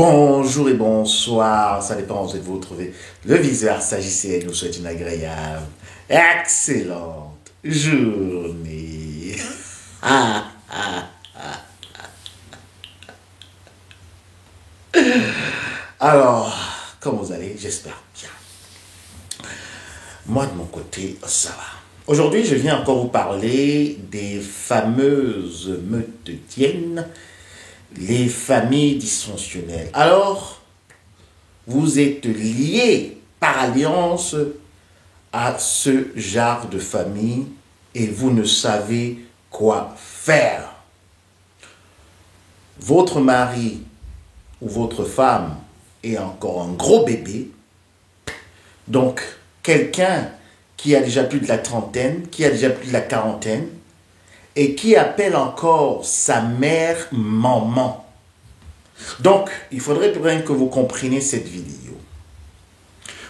Bonjour et bonsoir, ça dépend où vous vous trouvez. Le vice-versa JCL nous souhaite une agréable, excellente journée. Ah, ah. Alors, comment vous allez? J'espère bien. Moi, de mon côté, ça va. Aujourd'hui, je viens encore vous parler des fameuses meurtrières, les familles dysfonctionnelles. Alors, vous êtes liés par alliance à ce genre de famille et vous ne savez quoi faire. Votre mari ou votre femme est encore un gros bébé, donc quelqu'un qui a déjà plus de la trentaine, qui a déjà plus de la quarantaine, et qui appelle encore sa mère maman. Donc, il faudrait bien que vous compreniez cette vidéo.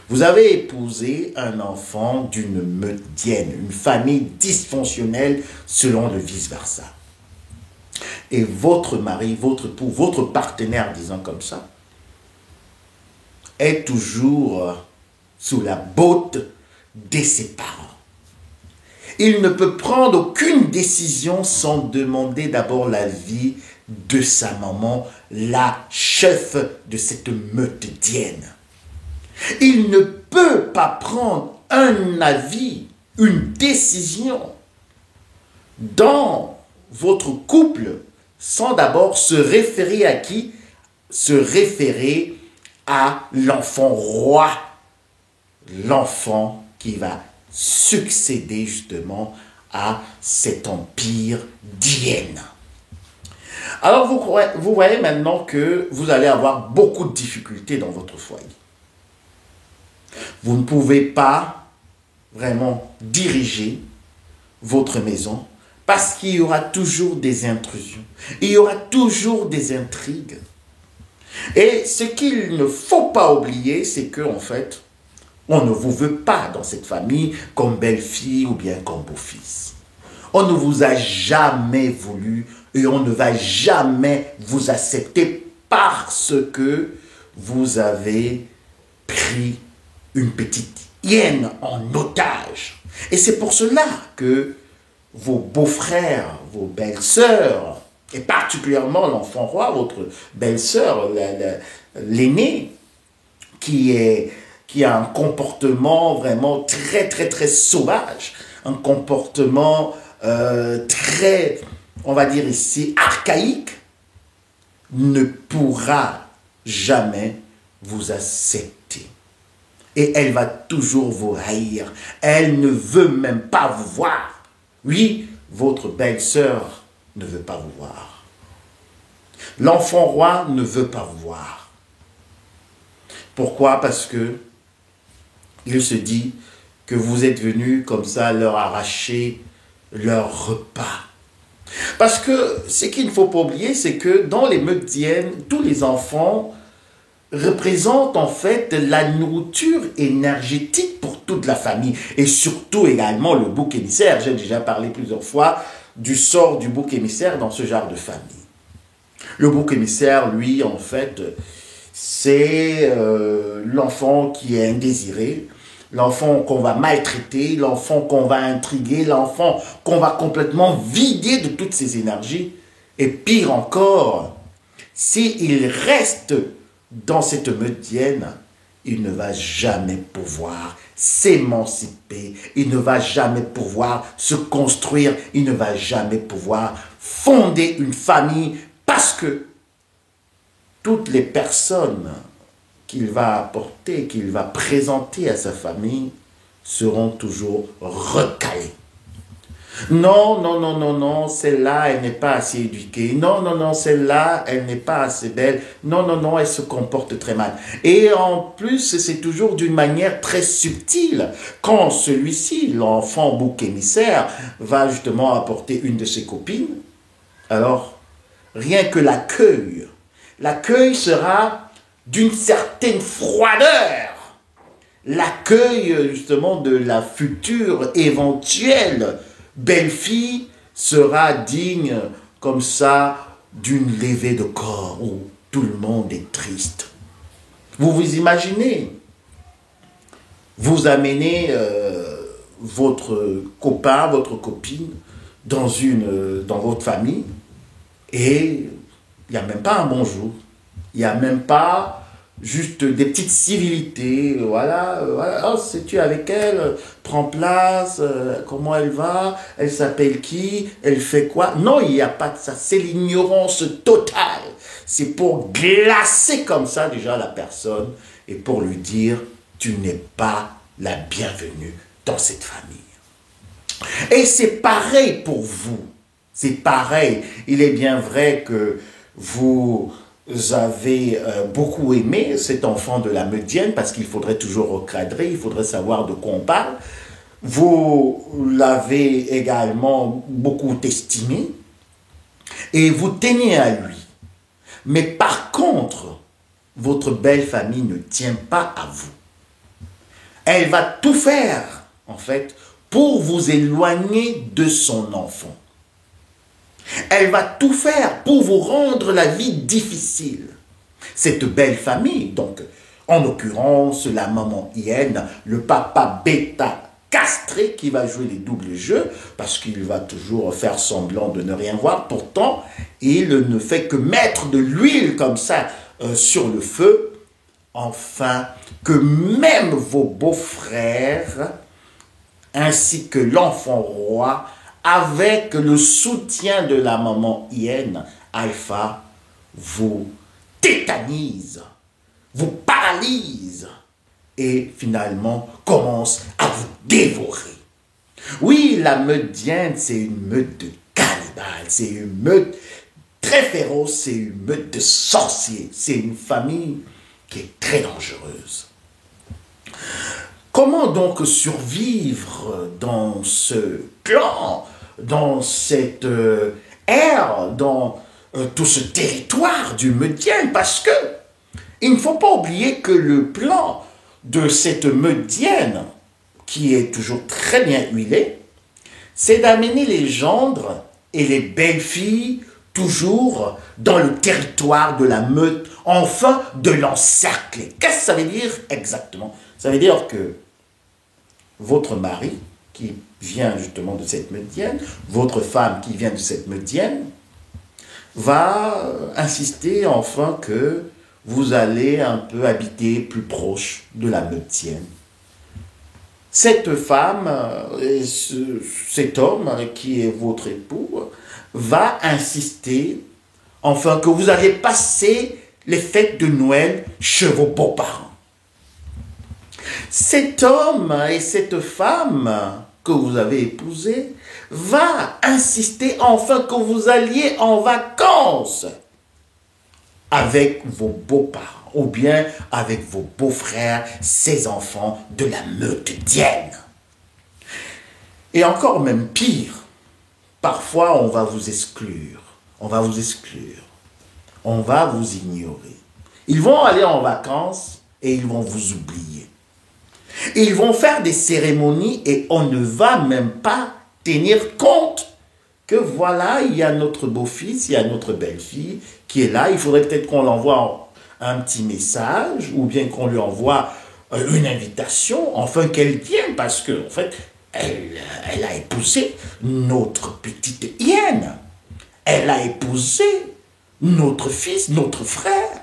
Vous avez épousé un enfant d'une meurtrière, une famille dysfonctionnelle selon le vice-versa. Et votre mari, votre époux, votre partenaire, disons comme ça, est toujours sous la botte de ses parents. Il ne peut prendre aucune décision sans demander d'abord l'avis de sa maman, la chef de cette meurtrière. Il ne peut pas prendre un avis, une décision dans votre couple sans d'abord se référer à qui? Se référer à l'enfant roi, l'enfant qui va succéder justement à cet empire d'hyène. Alors vous voyez maintenant que vous allez avoir beaucoup de difficultés dans votre foyer. Vous ne pouvez pas vraiment diriger votre maison parce qu'il y aura toujours des intrusions, il y aura toujours des intrigues. Et ce qu'il ne faut pas oublier, c'est que en fait, on ne vous veut pas dans cette famille comme belle-fille ou bien comme beau-fils. On ne vous a jamais voulu et on ne va jamais vous accepter parce que vous avez pris une petite hyène en otage. Et c'est pour cela que vos beaux-frères, vos belles-sœurs, et particulièrement l'enfant roi, votre belle-sœur, l'aînée, qui a un comportement vraiment très sauvage, un comportement très, on va dire ici, archaïque, ne pourra jamais vous accepter. Et elle va toujours vous haïr. Elle ne veut même pas vous voir. Oui, votre belle-sœur ne veut pas vous voir. L'enfant roi ne veut pas vous voir. Pourquoi? Parce que il se dit que vous êtes venu comme ça leur arracher leur repas. Parce que ce qu'il ne faut pas oublier, c'est que dans les meurtrières, tous les enfants représentent en fait la nourriture énergétique pour toute la famille. Et surtout également le bouc émissaire. J'ai déjà parlé plusieurs fois du sort du bouc émissaire dans ce genre de famille. Le bouc émissaire, lui, en fait, c'est l'enfant qui est indésiré, l'enfant qu'on va maltraiter, l'enfant qu'on va intriguer, l'enfant qu'on va complètement vider de toutes ses énergies. Et pire encore, s'il reste dans cette meurtrière, il ne va jamais pouvoir s'émanciper, il ne va jamais pouvoir se construire, il ne va jamais pouvoir fonder une famille parce que toutes les personnes qu'il va apporter, qu'il va présenter à sa famille seront toujours recalées. Non, celle-là, elle n'est pas assez éduquée. Non, celle-là, elle n'est pas assez belle. Non, elle se comporte très mal. Et en plus, c'est toujours d'une manière très subtile. Quand celui-ci, l'enfant bouc émissaire, va justement apporter une de ses copines, alors, rien que l'accueil sera d'une certaine froideur. L'accueil, justement, de la future éventuelle belle-fille sera digne, comme ça, d'une levée de corps. tout le monde est triste. Vous vous imaginez, vous amenez votre copain, votre copine dans votre famille et il n'y a même pas un bonjour. Il n'y a même pas juste des petites civilités. Voilà, voilà. Oh, sais-tu avec elle? Prends place. Comment elle va? Elle s'appelle qui? Elle fait quoi? Non, il n'y a pas de ça. C'est l'ignorance totale. C'est pour glacer comme ça déjà la personne et pour lui dire, tu n'es pas la bienvenue dans cette famille. Et c'est pareil pour vous. C'est pareil. Il est bien vrai que vous avez beaucoup aimé cet enfant de la Meudienne parce qu'il faudrait toujours recadrer, il faudrait savoir de quoi on parle. Vous l'avez également beaucoup estimé et vous tenez à lui. Mais par contre, votre belle famille ne tient pas à vous. Elle va tout faire, en fait, pour vous éloigner de son enfant. Elle va tout faire pour vous rendre la vie difficile. Cette belle famille, donc, en l'occurrence, la maman hyène, le papa bêta castré qui va jouer les doubles jeux, parce qu'il va toujours faire semblant de ne rien voir. Pourtant, il ne fait que mettre de l'huile comme ça sur le feu, afin que même vos beaux-frères, ainsi que l'enfant roi, avec le soutien de la maman hyène, Alpha, vous tétanise, vous paralyse et finalement commence à vous dévorer. Oui, la Meudienne, c'est une meute de cannibales, c'est une meute très féroce, c'est une meute de sorciers, c'est une famille qui est très dangereuse. Comment donc survivre dans ce clan, dans cette ère, dans tout ce territoire du Meudienne? Parce que il ne faut pas oublier que le plan de cette Meudienne, qui est toujours très bien huilé, c'est d'amener les gendres et les belles filles toujours dans le territoire de la meute, enfin de l'encercler. Qu'est-ce que ça veut dire exactement? Ça veut dire que votre mari, qui vient justement de cette Meudienne, votre femme qui vient de cette Meudienne, va insister enfin que vous allez un peu habiter plus proche de la Meutienne. Cette femme, cet homme qui est votre époux, va insister enfin que vous allez passer les fêtes de Noël chez vos beaux-parents. Cet homme et cette femme que vous avez épousée va insister enfin que vous alliez en vacances avec vos beaux-parents ou bien avec vos beaux-frères, ses enfants de la Meutienne. Et encore même pire, parfois on va vous exclure, on va vous ignorer. Ils vont aller en vacances et ils vont vous oublier. Ils vont faire des cérémonies et on ne va même pas tenir compte que voilà, il y a notre beau-fils, il y a notre belle-fille qui est là. Il faudrait peut-être qu'on l'envoie un petit message ou bien qu'on lui envoie une invitation, enfin qu'elle vienne parce que en fait, elle a épousé notre petite hyène. Elle a épousé notre fils, notre frère.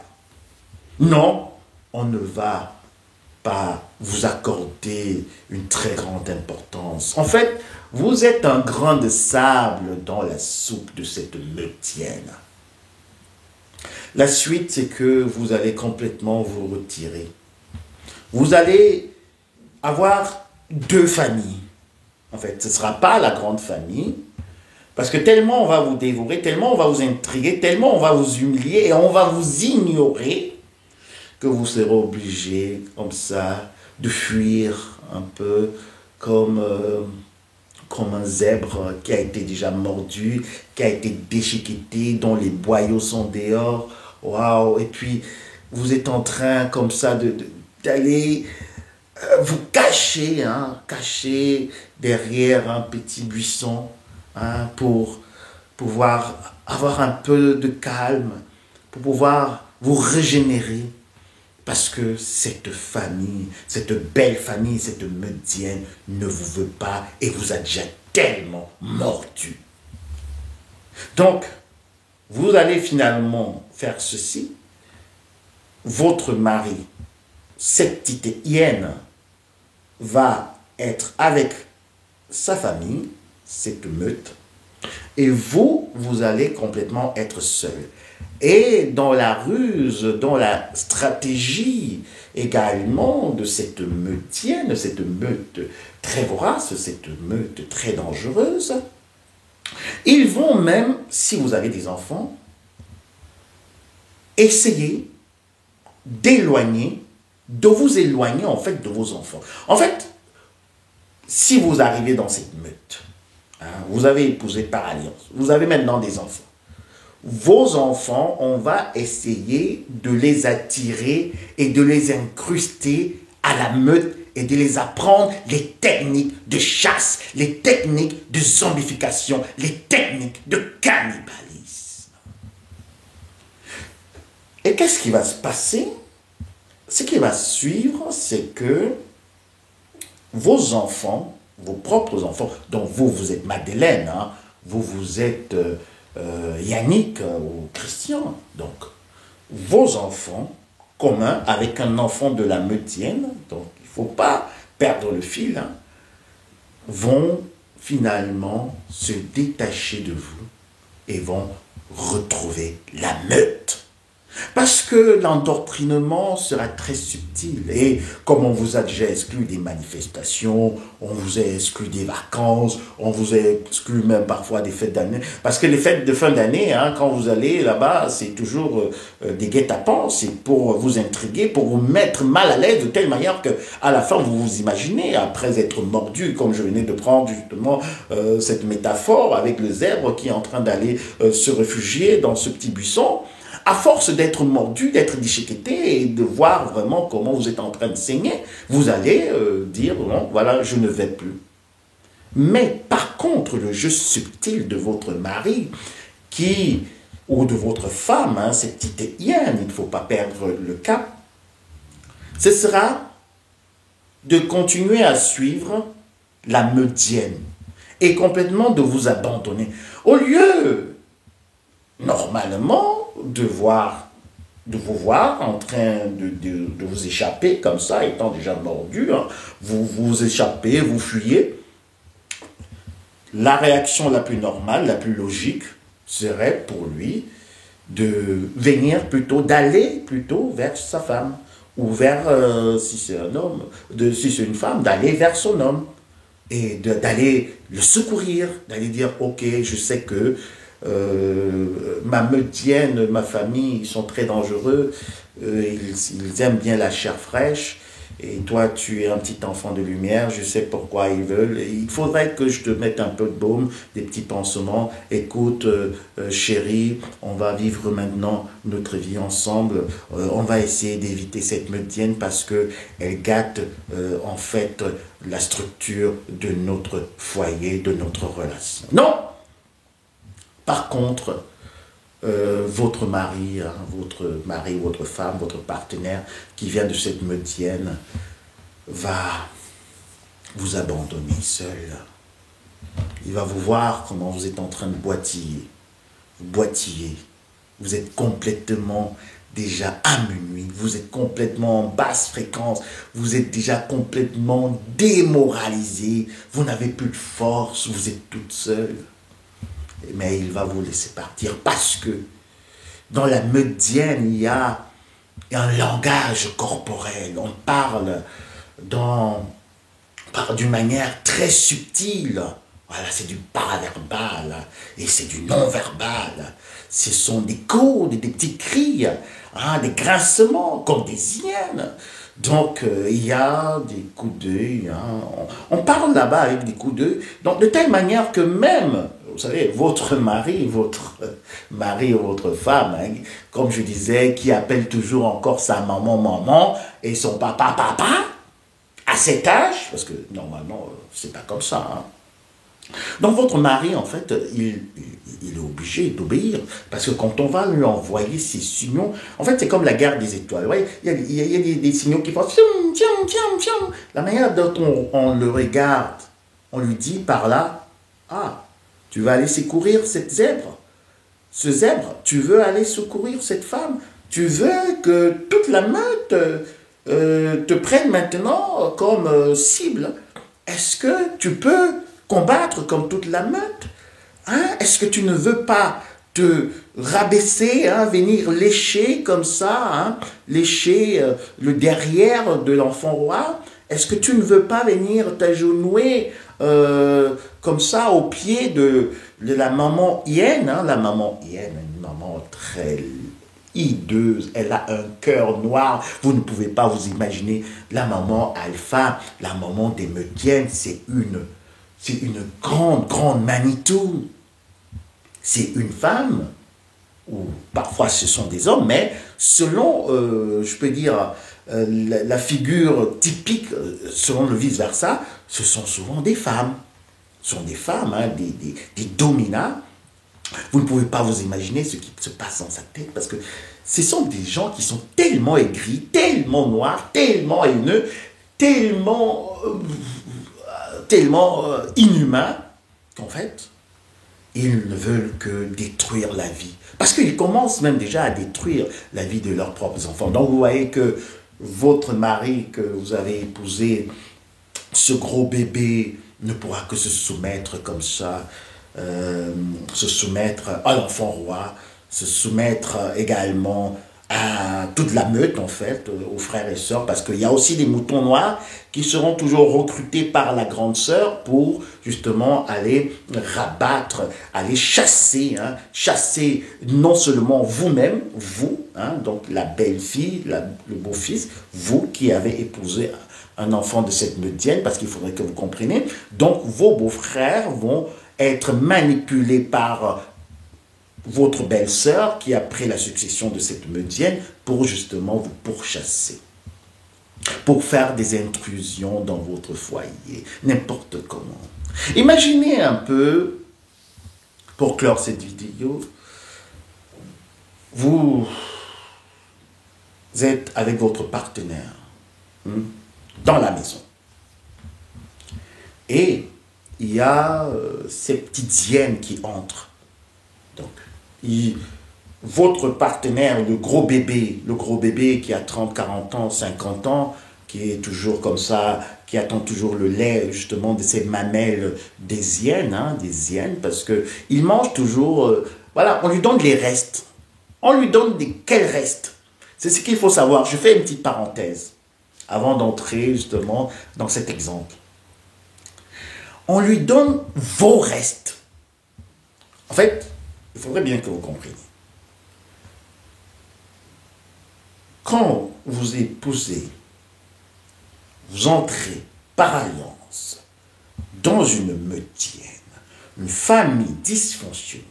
Non, on ne va pas vous accorder une très grande importance. En fait, vous êtes un grain de sable dans la soupe de cette Meutienne. La suite, c'est que vous allez complètement vous retirer. Vous allez avoir deux familles. En fait, ce ne sera pas la grande famille, parce que tellement on va vous dévorer, tellement on va vous intriguer, tellement on va vous humilier et on va vous ignorer, que vous serez obligé, comme ça, de fuir un peu comme un zèbre qui a été déjà mordu, qui a été déchiqueté, dont les boyaux sont dehors. Waouh! Et puis, vous êtes en train, comme ça, d'aller vous cacher, cacher derrière un petit buisson, pour pouvoir avoir un peu de calme, pour pouvoir vous régénérer. Parce que cette famille, cette belle famille, cette Medienne ne vous veut pas et vous a déjà tellement mordu. Donc, vous allez finalement faire ceci. Votre mari, cette petite hyène, va être avec sa famille, cette meute, et vous, vous allez complètement être seul. Et dans la ruse, dans la stratégie également de cette meutienne, cette meute très vorace, cette meute très dangereuse, ils vont même, si vous avez des enfants, essayer d'éloigner, de vous éloigner en fait de vos enfants. En fait, si vous arrivez dans cette meute, hein, vous avez épousé par alliance, vous avez maintenant des enfants. Vos enfants, on va essayer de les attirer et de les incruster à la meute et de les apprendre les techniques de chasse, les techniques de zombification, les techniques de cannibalisme. Et qu'est-ce qui va se passer? Ce qui va suivre, c'est que vos enfants, vos propres enfants, dont vous, vous êtes Madeleine, hein, vous êtes Yannick ou Christian, donc vos enfants, communs avec un enfant de la meutienne, donc il ne faut pas perdre le fil, hein, vont finalement se détacher de vous et vont retrouver la meute. Parce que l'endoctrinement sera très subtil. Et comme on vous a déjà exclu des manifestations, on vous a exclu des vacances, on vous a exclu même parfois des fêtes d'année. Parce que les fêtes de fin d'année, hein, quand vous allez là-bas, c'est toujours des guet-apens. C'est pour vous intriguer, pour vous mettre mal à l'aise de telle manière qu'à la fin, vous vous imaginez, après être mordu, comme je venais de prendre justement cette métaphore avec le zèbre qui est en train d'aller se réfugier dans ce petit buisson, à force d'être mordu, d'être déchiqueté et de voir vraiment comment vous êtes en train de saigner, vous allez dire, non, voilà, je ne vais plus. Mais par contre, le jeu subtil de votre mari, ou de votre femme, hein, cette petite hyène, il ne faut pas perdre le cap, ce sera de continuer à suivre la meutienne et complètement de vous abandonner. Au lieu, normalement, de vous voir en train de vous échapper comme ça, étant déjà mordu, hein, vous échappez, vous fuyez. La réaction la plus normale, la plus logique, serait pour lui de venir plutôt, d'aller plutôt vers sa femme, ou vers, si c'est un homme, si c'est une femme, d'aller vers son homme, et d'aller le secourir, d'aller dire, ok, je sais que ma meutienne, ma famille, ils sont très dangereux, ils aiment bien la chair fraîche, et toi tu es un petit enfant de lumière, je sais pourquoi ils veulent, et il faudrait que je te mette un peu de baume, des petits pansements, écoute chérie, on va vivre maintenant notre vie ensemble, on va essayer d'éviter cette meutienne parce que elle gâte en fait la structure de notre foyer, de notre relation. Non! Par contre, votre mari, votre femme, votre partenaire qui vient de cette meutienne va vous abandonner seul. Il va vous voir comment vous êtes en train de boitiller. Vous êtes complètement déjà à minuit, vous êtes complètement en basse fréquence, vous êtes déjà complètement démoralisé, vous n'avez plus de force, vous êtes toute seule. Mais il va vous laisser partir parce que dans la meutienne, il y a un langage corporel. On parle d'une manière très subtile. Voilà, c'est du paraverbal et c'est du non-verbal. Ce sont des codes, des petits cris, hein, des grincements comme des hyènes. Donc, il y a des coups d'œil. Hein. On parle là-bas avec des coups d'œil. Donc, de telle manière que même, vous savez, votre mari ou votre femme, hein, comme je disais, qui appelle toujours encore sa maman et son papa, à cet âge, parce que normalement, c'est pas comme ça. Hein. Donc votre mari, en fait, il est obligé d'obéir. Parce que quand on va lui envoyer ces signaux, en fait, c'est comme la guerre des étoiles. Vous voyez, il y a des signaux qui font fium, fium, fium, fium. La manière dont on le regarde, on lui dit par là, ah, tu vas aller secourir cette zèbre. Ce zèbre, tu veux aller secourir cette femme. Tu veux que toute la meute te prenne maintenant comme cible. Est-ce que tu peux combattre comme toute la meute? Hein? Est-ce que tu ne veux pas te rabaisser, hein, venir lécher comme ça, hein, lécher le derrière de l'enfant roi? Est-ce que tu ne veux pas venir t'agenouiller comme ça au pied de la maman hyène, hein? La maman hyène, une maman très hideuse, elle a un cœur noir, vous ne pouvez pas vous imaginer. La maman alpha, la maman des Médiennes, c'est une grande, grande Manitou. C'est une femme, ou parfois ce sont des hommes, mais selon, je peux dire, la figure typique, selon le vice-versa, ce sont souvent des femmes. Ce sont des femmes, hein, des dominats. Vous ne pouvez pas vous imaginer ce qui se passe dans sa tête, parce que ce sont des gens qui sont tellement aigris, tellement noirs, tellement haineux, tellement inhumains, qu'en fait, ils ne veulent que détruire la vie. Parce qu'ils commencent même déjà à détruire la vie de leurs propres enfants. Donc vous voyez que votre mari que vous avez épousé, ce gros bébé, ne pourra que se soumettre comme ça, se soumettre à l'enfant roi, se soumettre également à toute la meute en fait, aux frères et sœurs, parce qu'il y a aussi des moutons noirs qui seront toujours recrutés par la grande sœur pour justement aller rabattre, aller chasser, hein, chasser non seulement vous-même, vous, hein, donc la belle-fille, le beau-fils, vous qui avez épousé un enfant de cette Médienne, parce qu'il faudrait que vous compreniez, donc vos beaux-frères vont être manipulés par votre belle-sœur qui a pris la succession de cette Médienne pour justement vous pourchasser, pour faire des intrusions dans votre foyer, n'importe comment. Imaginez un peu, pour clore cette vidéo, vous êtes avec votre partenaire dans la maison. Et il y a ces petites hyènes qui entrent. Donc, votre partenaire, le gros bébé qui a 30, 40 ans, 50 ans, qui est toujours comme ça, qui attend toujours le lait justement de ces mamelles des hyènes, hein, parce qu'il mange toujours, voilà, on lui donne les restes. On lui donne quels restes? C'est ce qu'il faut savoir. Je fais une petite parenthèse avant d'entrer justement dans cet exemple. On lui donne vos restes. En fait, il faudrait bien que vous compreniez. Quand vous épousez, vous entrez par alliance dans une meutienne, une famille dysfonctionnelle,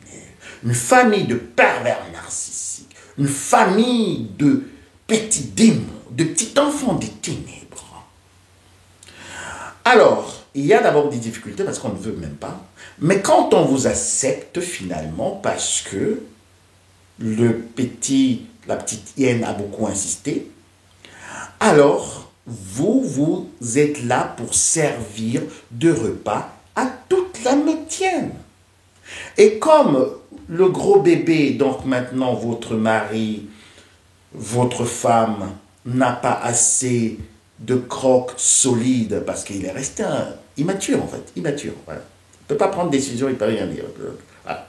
une famille de pervers narcissiques, une famille de petits démons, de petits enfants des ténèbres. Alors, il y a d'abord des difficultés parce qu'on ne veut même pas. Mais quand on vous accepte finalement parce que la petite hyène a beaucoup insisté, alors vous êtes là pour servir de repas à toute la meutienne. Et comme le gros bébé, donc maintenant votre mari, votre femme, n'a pas assez de crocs solides parce qu'il est resté immature en fait, immature. Voilà. Il ne peut pas prendre de décision, il ne peut rien dire. Voilà.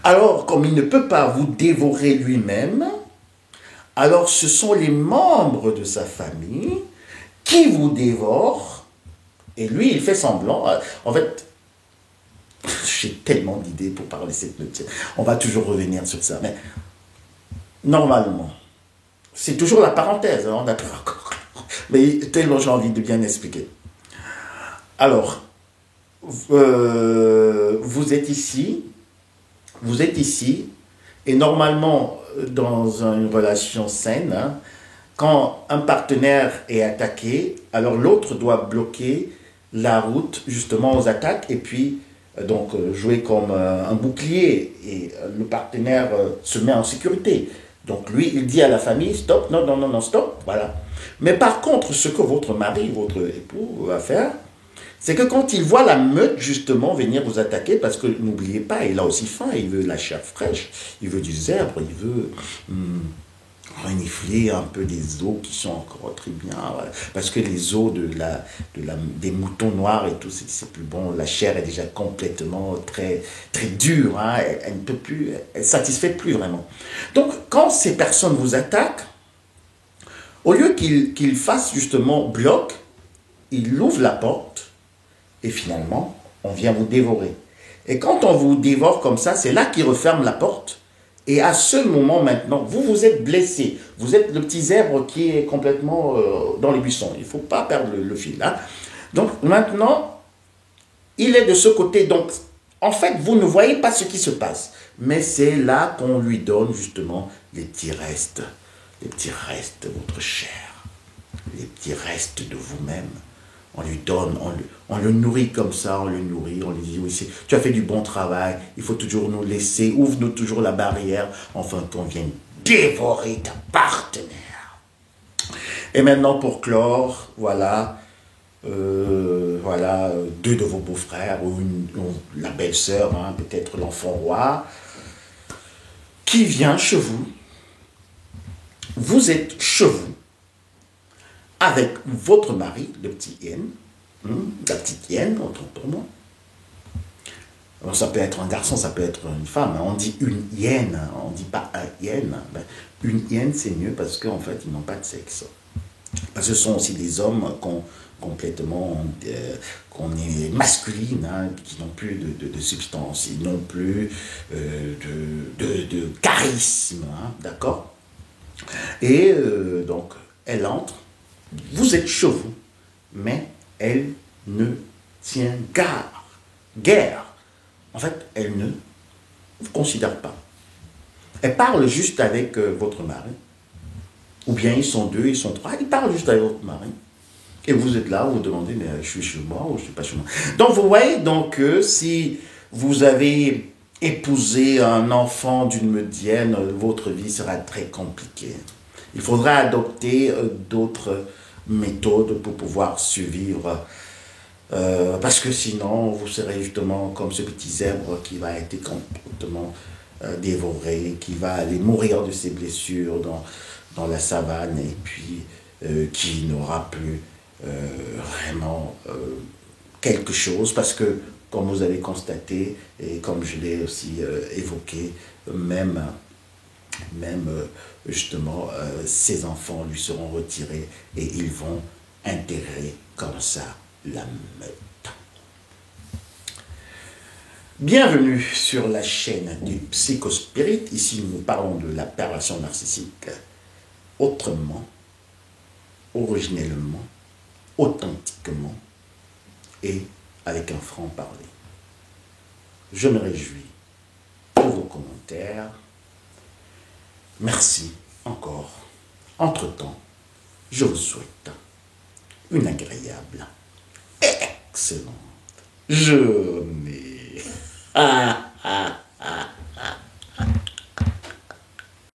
Alors, comme il ne peut pas vous dévorer lui-même, alors ce sont les membres de sa famille qui vous dévorent et lui, il fait semblant. En fait, j'ai tellement d'idées pour parler de cette note. On va toujours revenir sur ça, mais normalement, c'est toujours la parenthèse, hein, on a encore. Mais tellement j'ai envie de bien expliquer. Alors, vous êtes ici, et normalement, dans une relation saine, hein, quand un partenaire est attaqué, alors l'autre doit bloquer la route justement aux attaques et puis donc jouer comme un bouclier et le partenaire se met en sécurité. Donc lui, il dit à la famille, stop, non, non, non, non, stop, voilà. Mais par contre, ce que votre mari, votre époux va faire, c'est que quand il voit la meute justement venir vous attaquer, parce que n'oubliez pas, il a aussi faim, il veut la chair fraîche, il veut du zèbre, il veut renifler un peu des os qui sont encore très bien, voilà. Parce que les os des moutons noirs et tout, c'est plus bon, la chair est déjà complètement très, très dure, hein, elle ne peut plus, elle ne satisfait plus vraiment. Donc quand ces personnes vous attaquent, au lieu qu'ils fassent justement bloc, ils ouvrent la porte et finalement, on vient vous dévorer. Et quand on vous dévore comme ça, c'est là qu'ils referment la porte. Et à ce moment maintenant, vous êtes blessé. Vous êtes le petit zèbre qui est complètement dans les buissons. Il ne faut pas perdre le fil. Hein. Donc maintenant, il est de ce côté. Donc, en fait, vous ne voyez pas ce qui se passe. Mais c'est là qu'on lui donne justement les petits restes. Les petits restes de votre chair. Les petits restes de vous-même. On lui donne, on le nourrit comme ça, on le nourrit, on lui dit, oui, tu as fait du bon travail, il faut toujours nous laisser, ouvre-nous toujours la barrière, enfin qu'on vienne dévorer ta partenaire. Et maintenant pour clore, voilà, deux de vos beaux-frères, ou la belle-sœur, hein, peut-être l'enfant roi, qui vient chez vous, vous êtes chez vous, avec votre mari, le petit hyène, la petite hyène, autrement. Alors, ça peut être un garçon, ça peut être une femme. Hein. On dit une hyène, on ne dit pas un hyène. Ben, une hyène, c'est mieux parce qu'en fait, ils n'ont pas de sexe. Parce que ce sont aussi des hommes complètement, qu'on est masculines, hein, qui n'ont plus de substance, ils n'ont plus de charisme, hein, d'accord? Et donc, elle entre. Vous êtes chez vous, mais elle ne tient guère. En fait, elle ne vous considère pas. Elle parle juste avec votre mari. Ou bien ils sont deux, ils sont trois. Ils parlent juste avec votre mari. Et vous êtes là, vous vous demandez, mais je suis chez moi ou je ne suis pas chez moi. Donc vous voyez donc si vous avez épousé un enfant d'une médienne, votre vie sera très compliquée. Il faudra adopter d'autres méthodes pour pouvoir survivre. Parce que sinon, vous serez justement comme ce petit zèbre qui va être complètement dévoré, qui va aller mourir de ses blessures dans la savane et puis qui n'aura plus vraiment quelque chose. Parce que, comme vous avez constaté, et comme je l'ai aussi évoqué, même justement, ses enfants lui seront retirés et ils vont intégrer comme ça la meute. Bienvenue sur la chaîne du Psychospirit. Ici, nous parlons de la perversion narcissique autrement, originellement, authentiquement et avec un franc-parler. Je me réjouis de vos commentaires. Merci encore. Entre-temps, je vous souhaite une agréable et excellente journée.